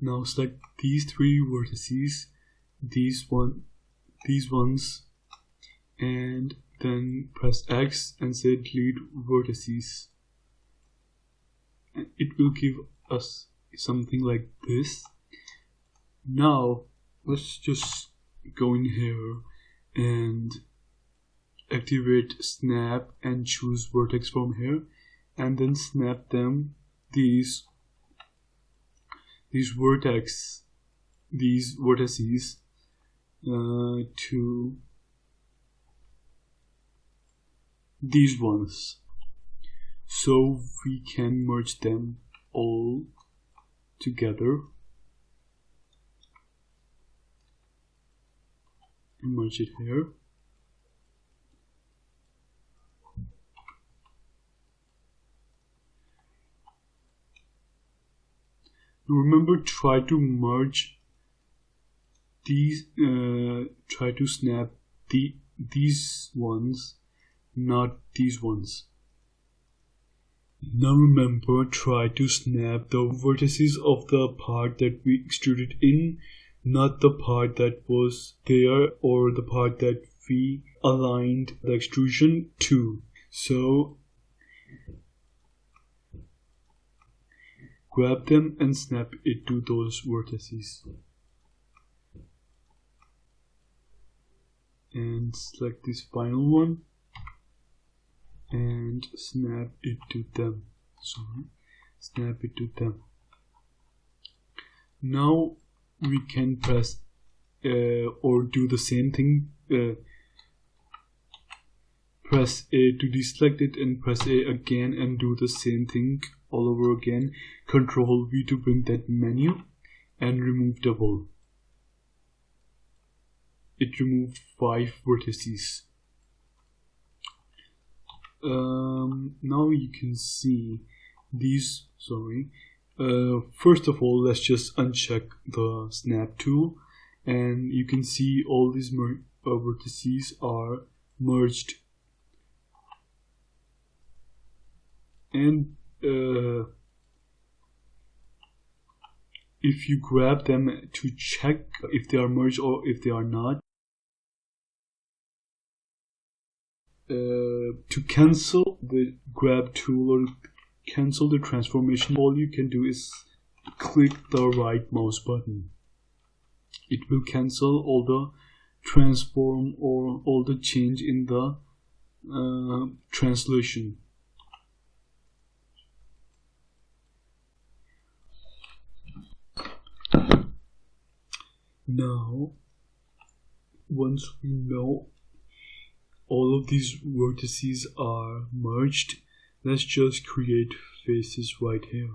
Now select these three vertices, these ones, and then press X and say delete vertices. And it will give us something like this. Now let's just go in here and activate snap and choose vertex from here, and then snap them these vertices to these ones, so we can merge them all together and merge it here. Remember, try to merge these, try to snap these ones, not these ones. Now remember, try to snap the vertices of the part that we extruded in, not the part that was there or the part that we aligned the extrusion to. So grab them and snap it to those vertices. And select this final one and snap it to them. Snap it to them. Now we can press or do the same thing. Press A to deselect it and press A again and do the same thing all over again. Control V to bring that menu and remove double. It removed 5 vertices. Now you can see these, first of all, let's just uncheck the snap tool, and you can see all these vertices are merged. And if you grab them to check if they are merged or if they are not, to cancel the grab tool or cancel the transformation, all you can do is click the right mouse button. It will cancel all the transform or all the change in the translation. Now, once we know all of these vertices are merged, let's just create faces right here.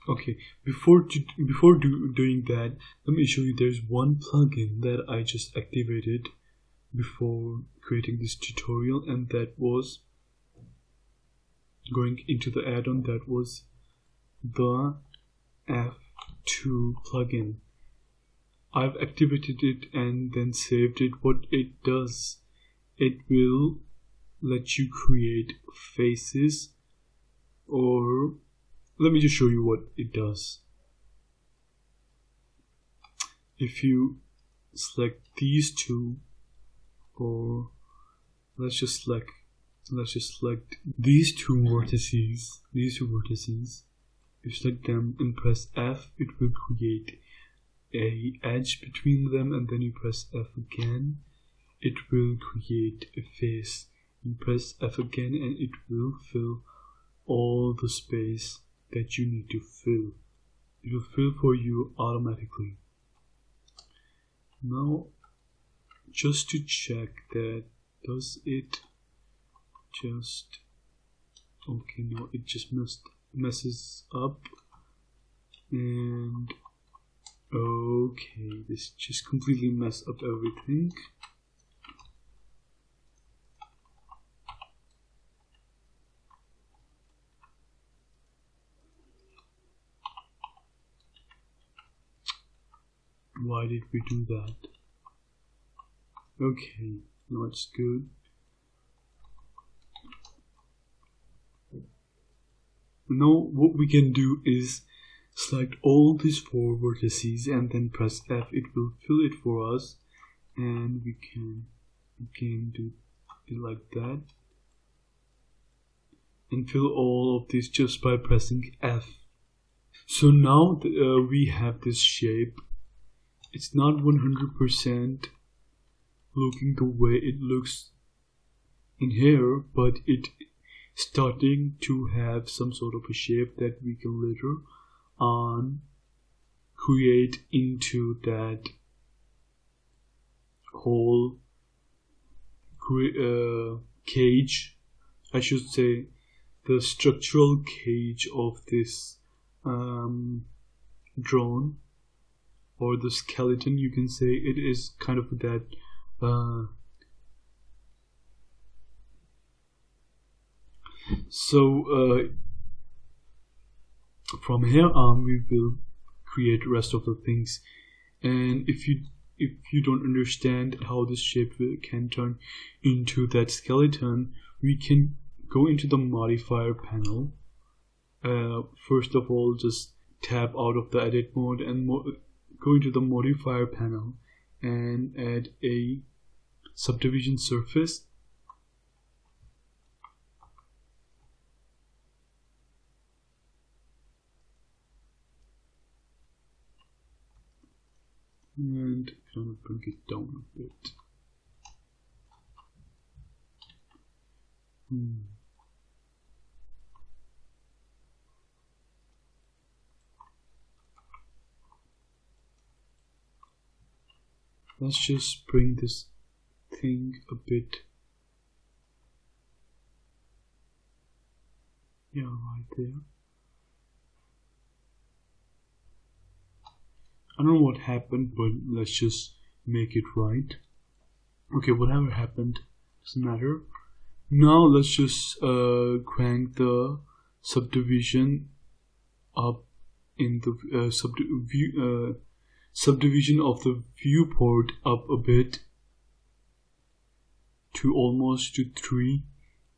Okay, before doing that, let me show you there's one plugin that I just activated before creating this tutorial, and that was going into the add-on. That was the F2 plugin. I've activated it and then saved it. What it does, it will let you create faces, or let me just show you what it does. If you select these two, or let's just select these two vertices. If you select them and press F, it will create a edge between them, and then you press F again, it will create a face. You press F again and it will fill all the space that you need to fill. It will fill for you automatically. Now, just to check that, does it just, okay, no, it just messes up, and okay, this just completely messed up everything. Why did we do that? Okay, now it's good. Now what we can do is select all these 4 vertices and then press F. It will fill it for us, and we can again do it like that and fill all of these just by pressing F. So now we have this shape. It's not 100% looking the way it looks in here, but it starting to have some sort of a shape that we can later on create into that whole cage. I should say the structural cage of this drone, or the skeleton, you can say. It is kind of that from here on we will create the rest of the things. And if you don't understand how this shape can turn into that skeleton, we can go into the modifier panel. First of all, just tap out of the edit mode and go into the modifier panel and add a subdivision surface. And kind of bring it down a bit. Let's just bring this thing a bit. Yeah, right there. I don't know what happened, but let's just make it right. Okay, whatever happened doesn't matter. Now let's just crank the subdivision up in the subdivision of the viewport up a bit to almost to 3.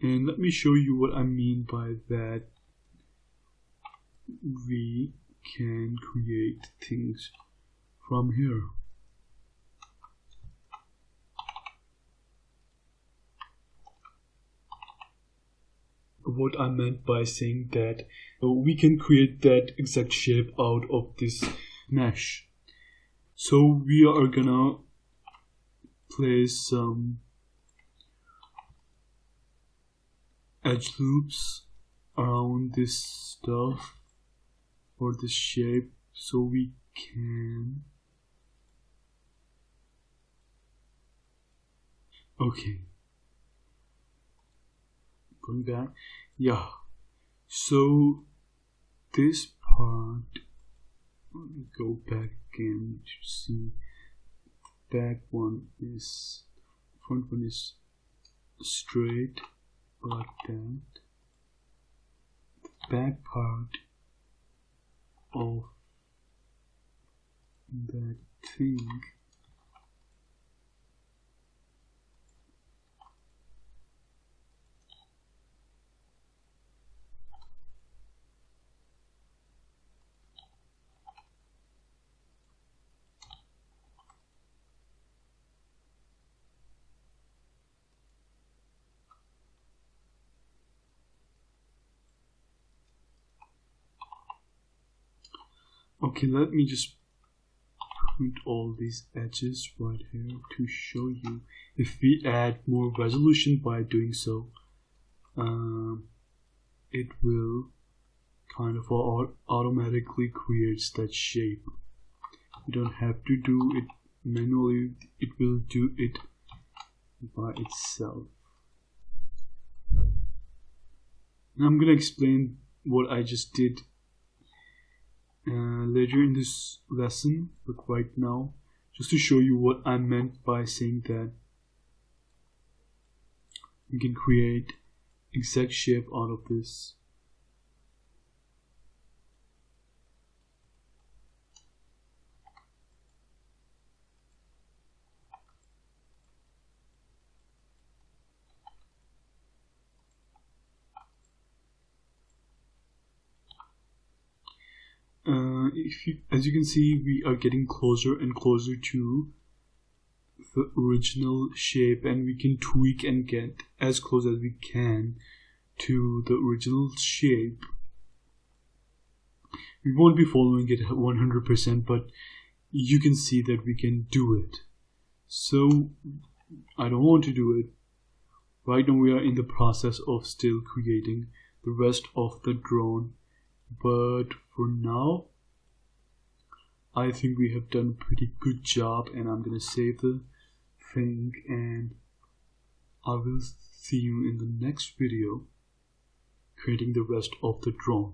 And let me show you what I mean by that. We can create things from here. What I meant by saying that we can create that exact shape out of this mesh. So we are gonna place some edge loops around this stuff or this shape, so we can. Okay, going back. Yeah, so this part, let me go back again to see. That one is, front one is straight like that. The back part of that thing Okay, let me just put all these edges right here to show you. If we add more resolution by doing so, it will kind of automatically creates that shape. You don't have to do it manually, it will do it by itself. Now I'm gonna explain what I just did later in this lesson, but right now, just to show you what I meant by saying that you can create exact shape out of this. as you can see, we are getting closer and closer to the original shape, and we can tweak and get as close as we can to the original shape. We won't be following it 100%, but you can see that we can do it. So I don't want to do it. Right now we are in the process of still creating the rest of the drone, but for now I think we have done a pretty good job, and I'm gonna save the thing, and I will see you in the next video creating the rest of the drone.